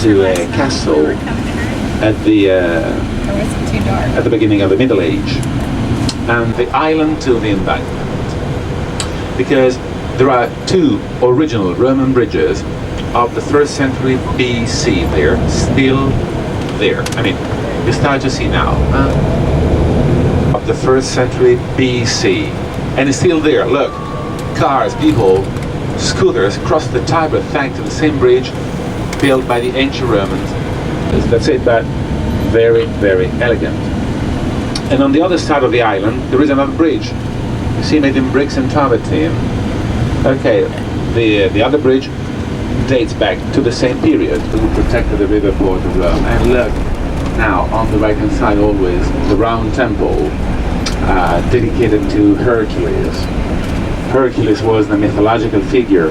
to a castle at the beginning of the Middle Age, and the island to the embankment, because there are two original Roman bridges of the 1st century BC. They're still there. I mean, you start to see now of the 1st century BC, and it's still there. Look, cars, people, scooters cross the Tiber thanks to the same bridge built by the ancient Romans. That's it, but very, very elegant. And on the other side of the island, there is another bridge. You see, made in bricks and travertine. Okay, the other bridge dates back to the same period, who protected the river port of Rome. And look, now on the right hand side always, the round temple dedicated to Hercules. Hercules was the mythological figure,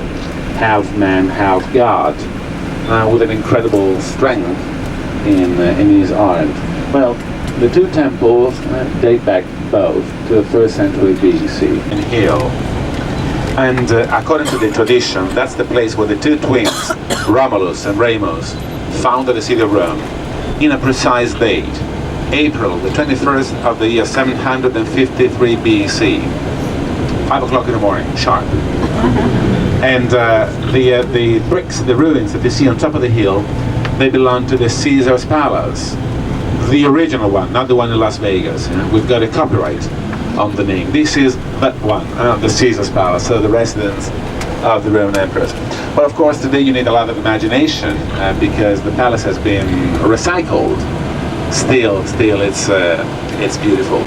half man, half god, with an incredible strength in his art. Well, the two temples date back both to the 1st century BC. In Hill. And according to the tradition, that's the place where the two twins, Romulus and Remus, founded the city of Rome in a precise date, April the 21st of the year 753 BC, 5 o'clock in the morning, sharp. And the bricks, the ruins that you see on top of the hill, they belong to the Caesar's Palace, the original one, not the one in Las Vegas. We've got a copyright on the name. This is that one, the Caesar's Palace, so the residence of the Roman emperors. But of course today you need a lot of imagination because the palace has been recycled. Still it's beautiful.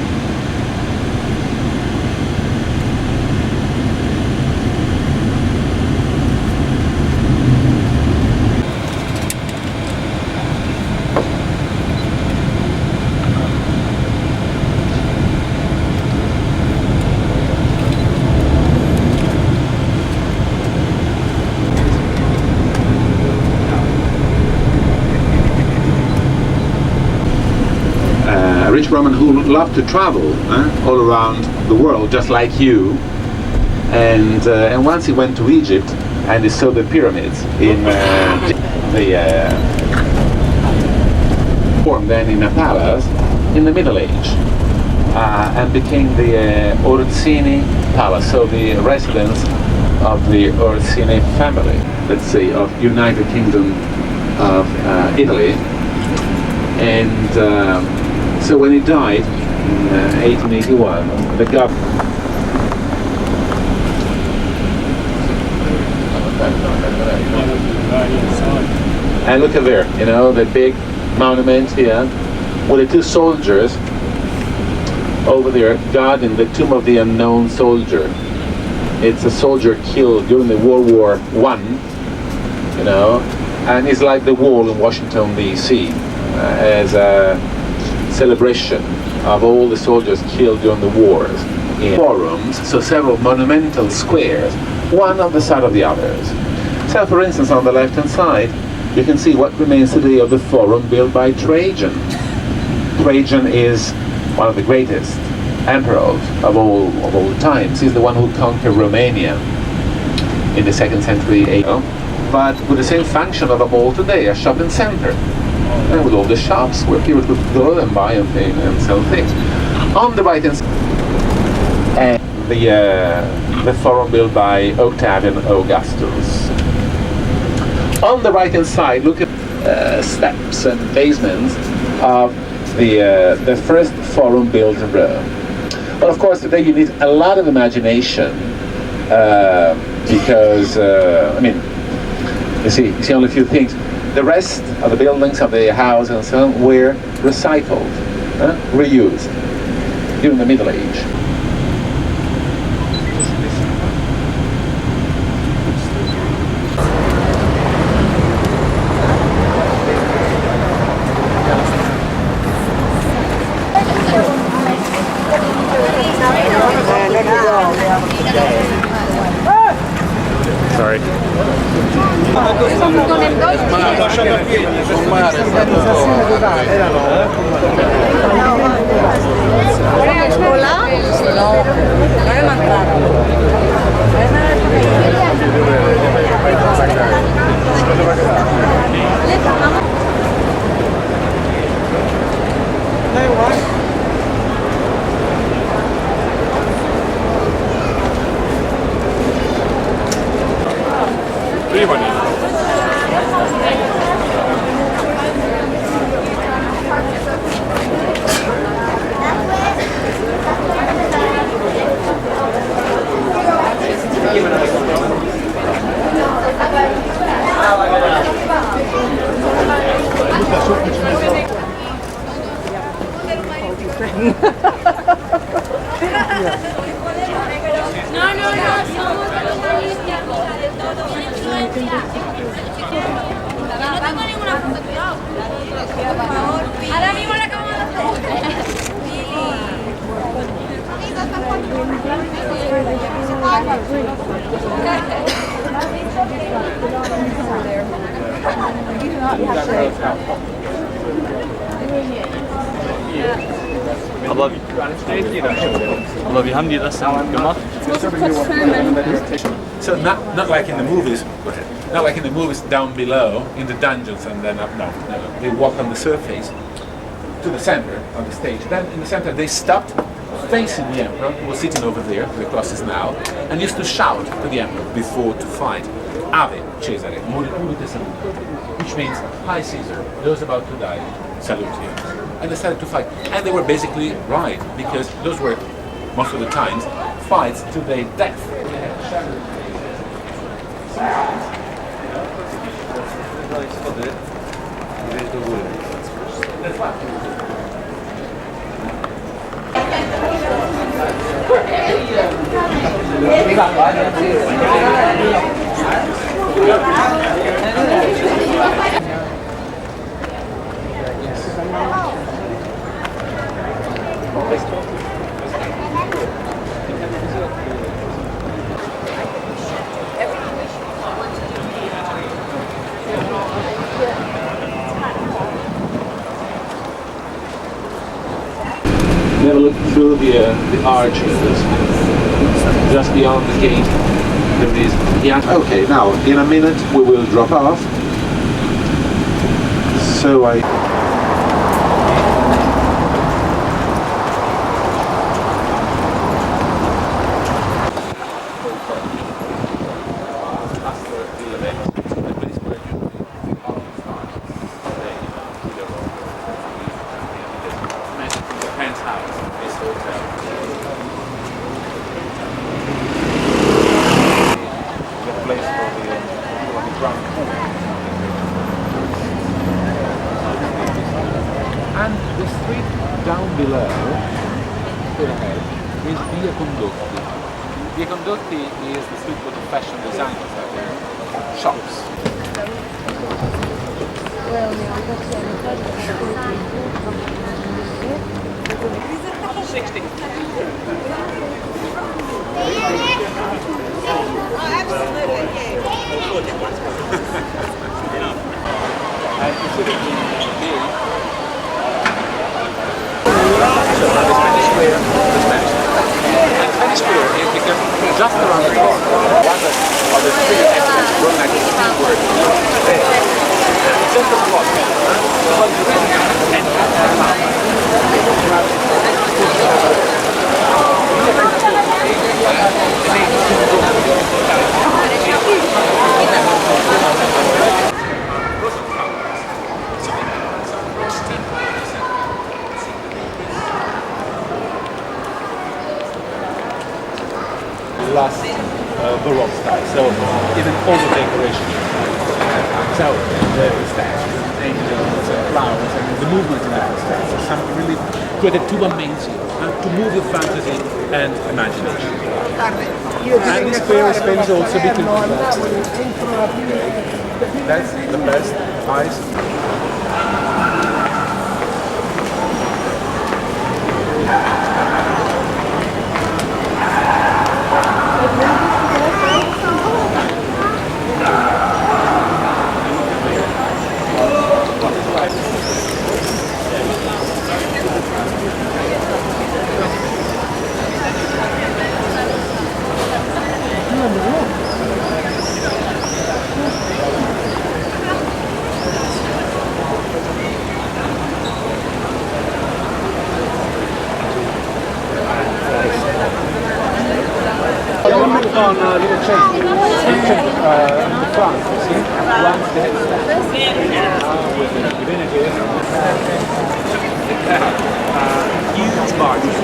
Rich Roman who loved to travel all around the world, just like you. And once he went to Egypt and he saw the pyramids in formed then in a palace in the Middle Age and became the Orsini Palace, so the residence of the Orsini family, let's say, of United Kingdom of Italy. And so when he died in 1881, the government and look at there, you know, the big monument here with the two soldiers over there guarding the tomb of the unknown soldier. It's a soldier killed during the World War I, you know, and it's like the wall in Washington DC as a celebration of all the soldiers killed during the wars in forums, so several monumental squares, one on the side of the others. So for instance, on the left hand side you can see what remains today of the forum built by Trajan. Trajan is one of the greatest emperors of all times. He's the one who conquered Romania in the 2nd century AD, but with the same function of a mall today, a shopping center. And with all the shops where people could go and buy and sell things. On the right hand side, and the forum built by Octavian Augustus. On the right hand side, look at steps and basements of the first forum built in Rome. But of course today you need a lot of imagination because I mean, you see only a few things. The rest of the buildings of the house and so on were recycled, reused during the Middle Age. Sorry. Ahora mismo la acabamos de hacer. Aber wie haben die das dann gemacht? So not like in the movies, not like in the movies down below in the dungeons and then up. No. They walk on the surface to the center of the stage. Then in the center they stopped facing the emperor, who was sitting over there, where the cross is now, and used to shout to the emperor before to fight. Ave Cesare, morite saluto, which means Hi Caesar, those about to die, salute you. And they started to fight, and they were basically right because those were most of the times fights to their death. We have a look through the arches. Just beyond the gate, there is. Yeah. Okay. Now, in a minute, we will drop off. So I. And the street down below, straight ahead, is Via Condotti. Via Condotti is the street for the fashion designers that are shops. Spanish Square is because just around the corner, one of the three exits run like a word. It's just a spot. But the last Baroque style, so even all the decoration. So the statues, angels, flowers, and the movement in that style. So something really created to amaze you, to move your fantasy and imagination. And this square is famous also because that's the best eyes. the front, you see? Once they with the divinity, huge barges,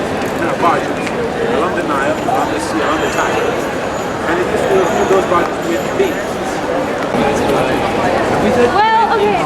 along the Nile, along the sea, along the Tigris, and it used to fill those barges with beans. Well, okay.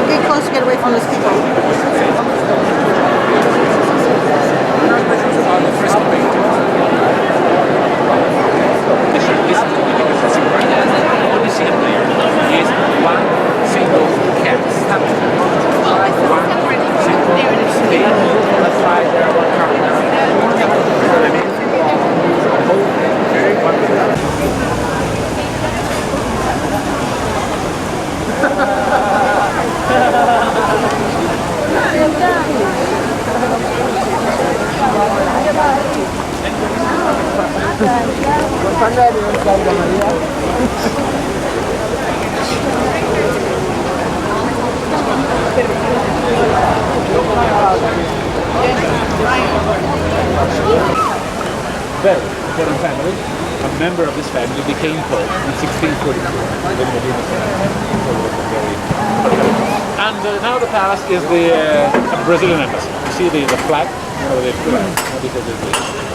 Get close, get away from those people. What you see up there is one single cat statue. One single stage. That's why there are one car. You know what I mean? Very important family. A member of this family became pope in 1642. And now the palace is the Brazilian embassy. You see the flag? You know, they put it because it's